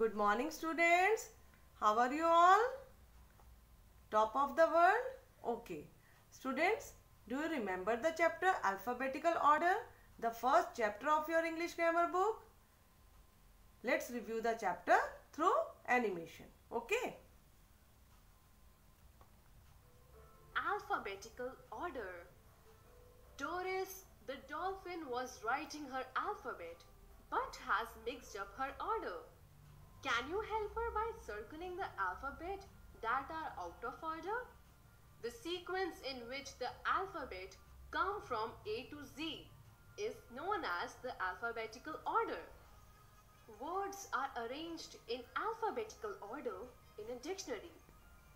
Good morning, students. How are you all? Top of the world? Okay. Students, do you remember the chapter Alphabetical Order? The first chapter of your English grammar book? Let's review the chapter through animation. Okay? Alphabetical order. Doris the dolphin was writing her alphabet but has mixed up her order. Can you help her by circling the alphabet that are out of order? The sequence in which the alphabet come from A to Z is known as the alphabetical order. Words are arranged in alphabetical order in a dictionary.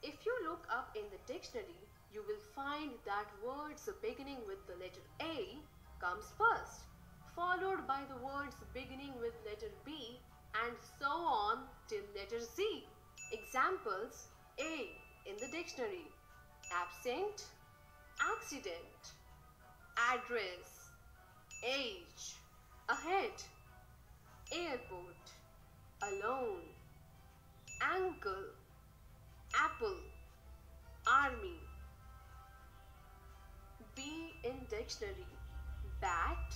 If you look up in the dictionary, you will find that words beginning with the letter A comes first, followed by the words beginning with letter B and so on till letter Z. Examples: A in the dictionary: absent, accident, address, age, ahead, airport, alone, ankle, apple, army. B in dictionary: bat,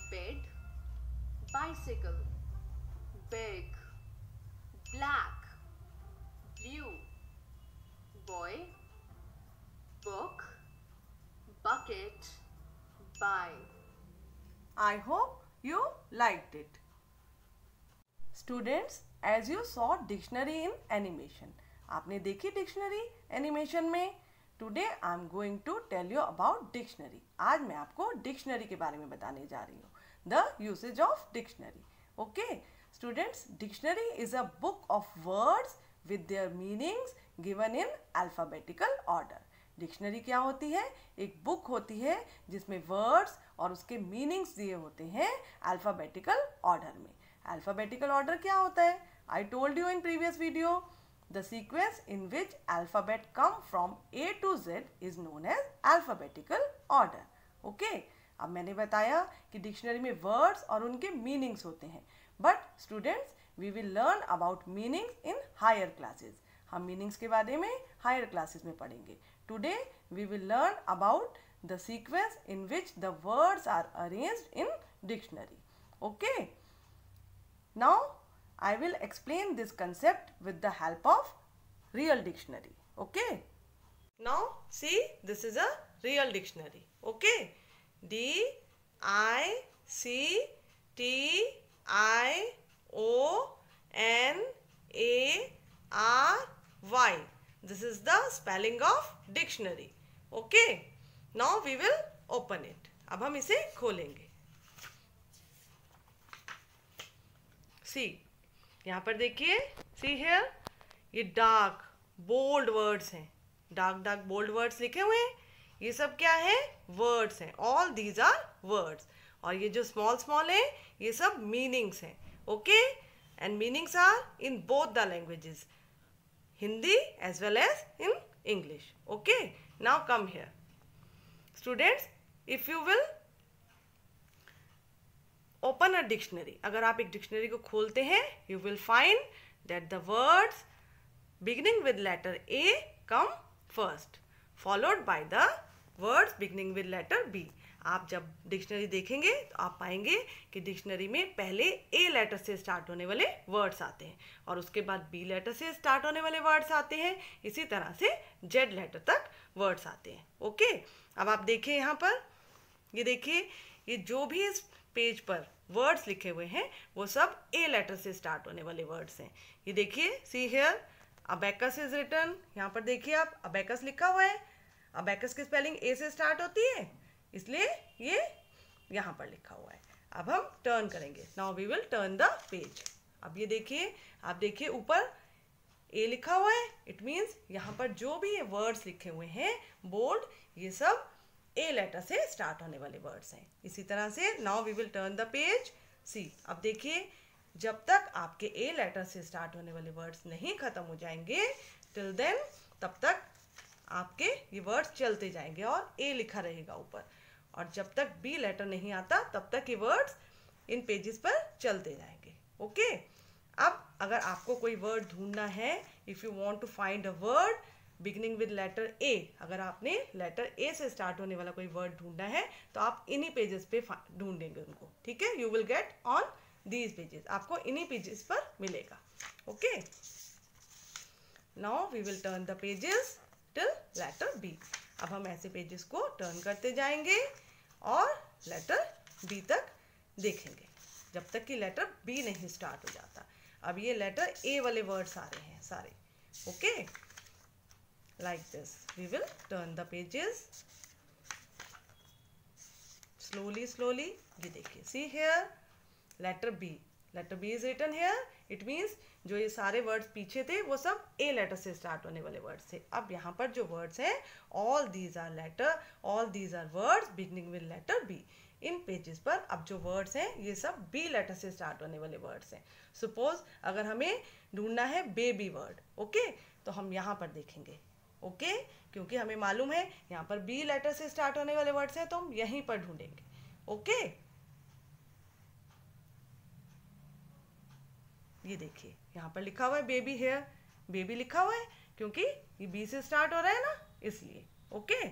bed, bicycle, big, black, blue, boy, book, bucket, buy. I hope you liked it. Students, as you saw dictionary in animation, आपने देखी dictionary animation में. Today I am going to tell you about dictionary. आज मैं आपको dictionary के बारे में बताने जा रही हूँ. The usage of dictionary. Okay students, dictionary is a book of words with their meanings given in alphabetical order. Dictionary क्या होती है? एक बुक होती है जिसमें वर्ड्स और उसके मीनिंग्स दिए होते हैं अल्फाबेटिकल ऑर्डर में. अल्फाबेटिकल ऑर्डर क्या होता है? I told you in previous video. The sequence in which alphabet come from A to Z is known as alphabetical order. Okay? अब मैंने बताया कि डिक्शनरी में वर्ड्स और उनके मीनिंग्स होते हैं. But students, we will learn about meanings in higher classes. हम मीनिंग्स के बारे में हायर क्लासेस में पढ़ेंगे. Today we will learn about the sequence in which the words are arranged in dictionary. Okay, now I will explain this concept with the help of real dictionary. Okay? Now see, this is a real dictionary. Okay? D-I-C-T-I-O-N-A-R-Y. This is the spelling of dictionary. Okay? Now we will open it. अब हम इसे खोलेंगे. See, यहाँ पर देखिए, see here, ये dark bold words हैं. Dark bold words लिखे हुए हैं. ये सब क्या है? वर्ड्स हैं. All these are words. और ये जो स्मॉल स्मॉल है, ये सब मीनिंग्स हैं. Okay, and meanings are in both the languages, Hindi as well as in English. Okay, now come here. Students, if you will open a dictionary, अगर आप एक डिक्शनरी को खोलते हैं, you will find that the words beginning with letter A come first, followed by the words beginning with letter B. आप जब dictionary देखेंगे तो आप पाएंगे कि डिक्शनरी में पहले ए लेटर से स्टार्ट होने वाले वर्ड्स आते हैं और उसके बाद बी लेटर से स्टार्ट होने वाले वर्ड्स आते हैं. इसी तरह से जेड लेटर तक वर्ड्स आते हैं. ओके, अब आप देखिए यहाँ पर, ये देखिए, ये जो भी इस पेज पर वर्ड्स लिखे हुए हैं वो सब ए लेटर से स्टार्ट होने वाले वर्ड्स हैं. ये देखिए, see here, abacus is written. यहाँ पर देखिए आप, अबेकस लिखा हुआ है. अबेकस की स्पेलिंग ए से स्टार्ट होती है, इसलिए ये यहाँ पर लिखा हुआ है. अब हम टर्न करेंगे. Now we will turn the page. अब ये देखिए, आप देखिए ऊपर ए लिखा हुआ है. इट मीन्स यहाँ पर जो भी ये वर्ड्स लिखे हुए हैं बोल्ड, ये सब ए लेटर से स्टार्ट होने वाले वर्ड्स हैं. इसी तरह से now we will turn the page. See, अब देखिए, जब तक आपके ए लेटर से स्टार्ट होने वाले वर्ड्स नहीं खत्म हो जाएंगे, टिल देन, तब तक आपके ये वर्ड्स चलते जाएंगे और ए लिखा रहेगा ऊपर. और जब तक बी लेटर नहीं आता, तब तक ये वर्ड्स इन पेजेस पर चलते जाएंगे. ओके, अब अगर आपको कोई वर्ड ढूंढना है, if you want to find a word beginning with letter A, अगर आपने लेटर ए से स्टार्ट होने वाला कोई वर्ड ढूंढना है तो आप इन्हीं पेजेस पे ढूंढेंगे उनको, ठीक है। You will get on these pages, आपको इन्हीं पेजेस पर मिलेगा, okay. Now we will turn the pages till letter B. अब हम ऐसे पेजेस को टर्न करते जाएंगे और लेटर बी तक देखेंगे जब तक कि लेटर बी नहीं स्टार्ट हो जाता। अब ये लेटर ए वाले वर्ड्स आ रहे हैं सारे, okay. Like this, we will turn the pages slowly. ये देखिए, see here, letter B. Letter B is written here. It means जो ये सारे वर्ड्स पीछे थे वो सब A लेटर से स्टार्ट होने वाले वर्ड्स थे। अब यहाँ पर जो वर्ड्स हैं, all these are words beginning with letter B. In pages पर अब जो वर्ड्स हैं ये सब B लेटर से स्टार्ट होने वाले वर्ड्स हैं। सपोज अगर हमें ढूंढना है बेबी वर्ड, ओके, तो हम यहाँ पर देखेंगे, ओके, क्योंकि हमें मालूम है यहाँ पर बी लेटर से स्टार्ट होने वाले वर्ड्स हैं तो हम यहीं पर ढूंढेंगे, ओके। ये देखिए यहाँ पर लिखा हुआ है बेबी हेयर, बेबी लिखा हुआ है क्योंकि ये बी से स्टार्ट हो रहा है ना, इसलिए, okay.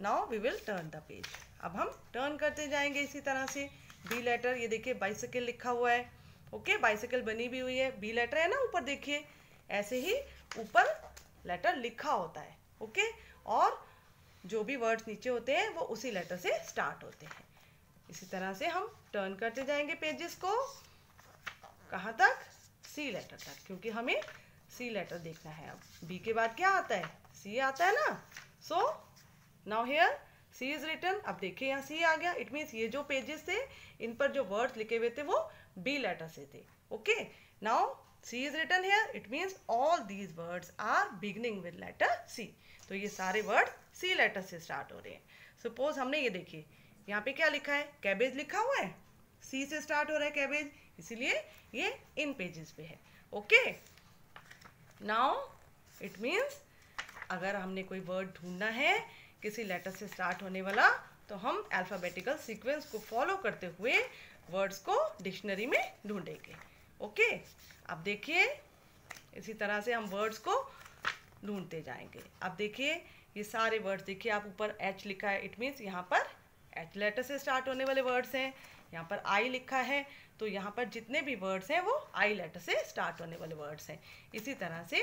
Now we will turn the page. अब हम टर्न करते जाएंगे इसी तरह से। बी लेटर, ये देखिए बाइसिकल लिखा हुआ है, ओके, बाइसिकल बनी भी हुई है, बी लेटर है ना ऊपर, देखिए ऐसे ही ऊपर लेटर लिखा होता है, ओके, और जो भी वर्ड्स नीचे होते हैं वो उसी लेटर से स्टार्ट होते हैं। इसी तरह से हम टर्न करते जाएंगे पेजेस को, कहाँ तक, सी लेटर तक, क्योंकि हमें सी लेटर देखना है। अब बी के बाद क्या आता है, सी आता है ना। So now here C is written. अब देखिए यहाँ सी आ गया, इट मीन्स ये जो पेजेस थे इन पर जो वर्ड्स लिखे हुए थे वो बी लेटर से थे, okay. Now C is written here. It means all these words are beginning with letter C. तो ये सारे वर्ड C लेटर से स्टार्ट हो रहे हैं। सपोज हमने ये देखिए यहाँ पे क्या लिखा है, कैबेज लिखा हुआ है, C से स्टार्ट हो रहा है कैबेज, इसीलिए ये इन पेजेस पे है, ओके। नाउ इट मीन्स अगर हमने कोई वर्ड ढूंढना है किसी लेटर से स्टार्ट होने वाला तो हम अल्फाबेटिकल सीक्वेंस को फॉलो करते हुए वर्ड्स को डिक्शनरी में ढूंढेंगे, ओके। अब देखिए इसी तरह से हम वर्ड्स को ढूंढते जाएंगे। अब देखिए ये सारे वर्ड्स देखिए, आप ऊपर H लिखा है, इट मीन्स यहाँ पर H लेटर से स्टार्ट होने वाले वर्ड्स हैं। यहाँ पर I लिखा है तो यहाँ पर जितने भी वर्ड्स हैं वो I लेटर से स्टार्ट होने वाले वर्ड्स हैं। इसी तरह से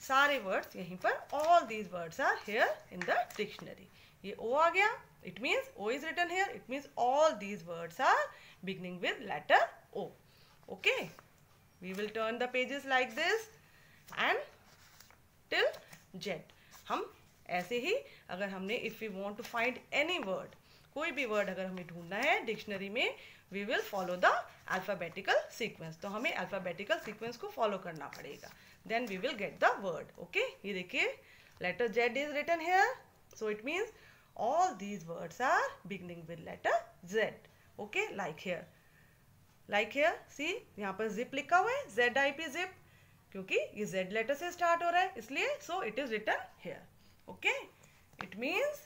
सारे वर्ड्स यहीं पर, all these words are here in the dictionary. ये O आ गया, it means O is written here, it means all these words are beginning with letter O, okay. We will turn the pages like this and till Z. हम ऐसे ही अगर हमने if we want to find any word, कोई भी word अगर हमें ढूंढना है डिक्शनरी में, we will follow the alphabetical sequence. तो हमें alphabetical sequence को follow करना पड़ेगा, then we will get the word, okay. ये देखिए letter Z is written here, so it means all these words are beginning with letter Z, okay, like here. Like here see, यहाँ पर zip लिखा हुआ है, ZIP zip, क्योंकि ये Z letter से स्टार्ट हो रहा है इसलिए, so it is written here, okay. It means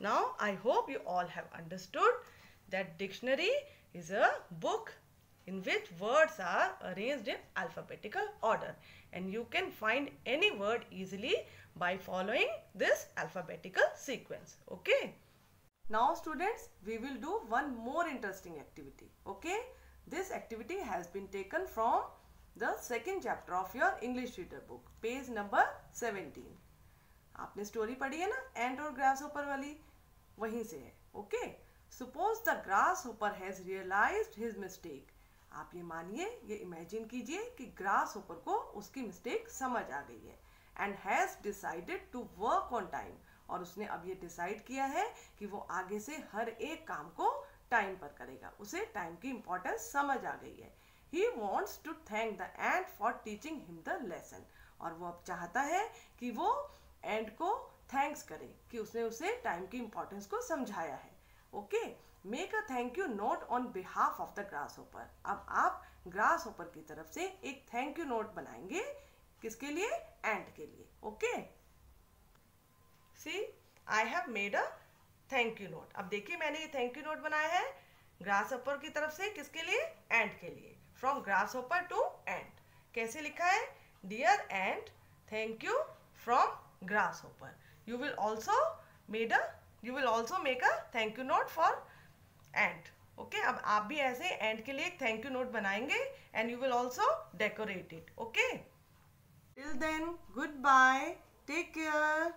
now I hope you all have understood that dictionary is a book in which words are arranged in alphabetical order and you can find any word easily by following this alphabetical sequence, okay. Now students, we will do one more interesting activity, okay. This activity has been taken from the second chapter of your English reader book, page number 17. आपने story पढ़ी है ना, एंट और grasshopper वाली, वहीं से है, okay. Suppose the grasshopper has realized his mistake. आप ये मानिए, ये इमेजिन कीजिए कि ग्रासहोपर को उसकी मिस्टेक समझ आ गई है and has decided to work on time, और उसने अब ये डिसाइड किया है कि वो आगे से हर एक काम को टाइम पर करेगा, उसे टाइम की इम्पोर्टेंस समझ आ गई है। He wants to thank the ant for teaching him the lesson, और वो अब चाहता है कि वो एंट को थैंक्स करे कि उसने उसे टाइम की इम्पोर्टेंस को समझाया है, okay. Make a thank you note on behalf of the grasshopper. अब आप ग्रासहोपर की तरफ से एक थैंक यू नोट बनाएंगे, किसके लिए, एंट के लिए, okay. See I have made a thank you note. अब देखिए मैंने ये थैंक यू नोट बनाया है ग्रासहोपर की तरफ से, किसके लिए, एंट के लिए, फ्रॉम ग्रासहोपर टू एंट। कैसे लिखा है? Dear ant thank you from grasshopper. You will also make a thank you note for ant. Okay, अब आप भी ऐसे एंट के लिए एक थैंक यू नोट बनाएंगे and you will also decorate it. Okay, till then good bye, take care.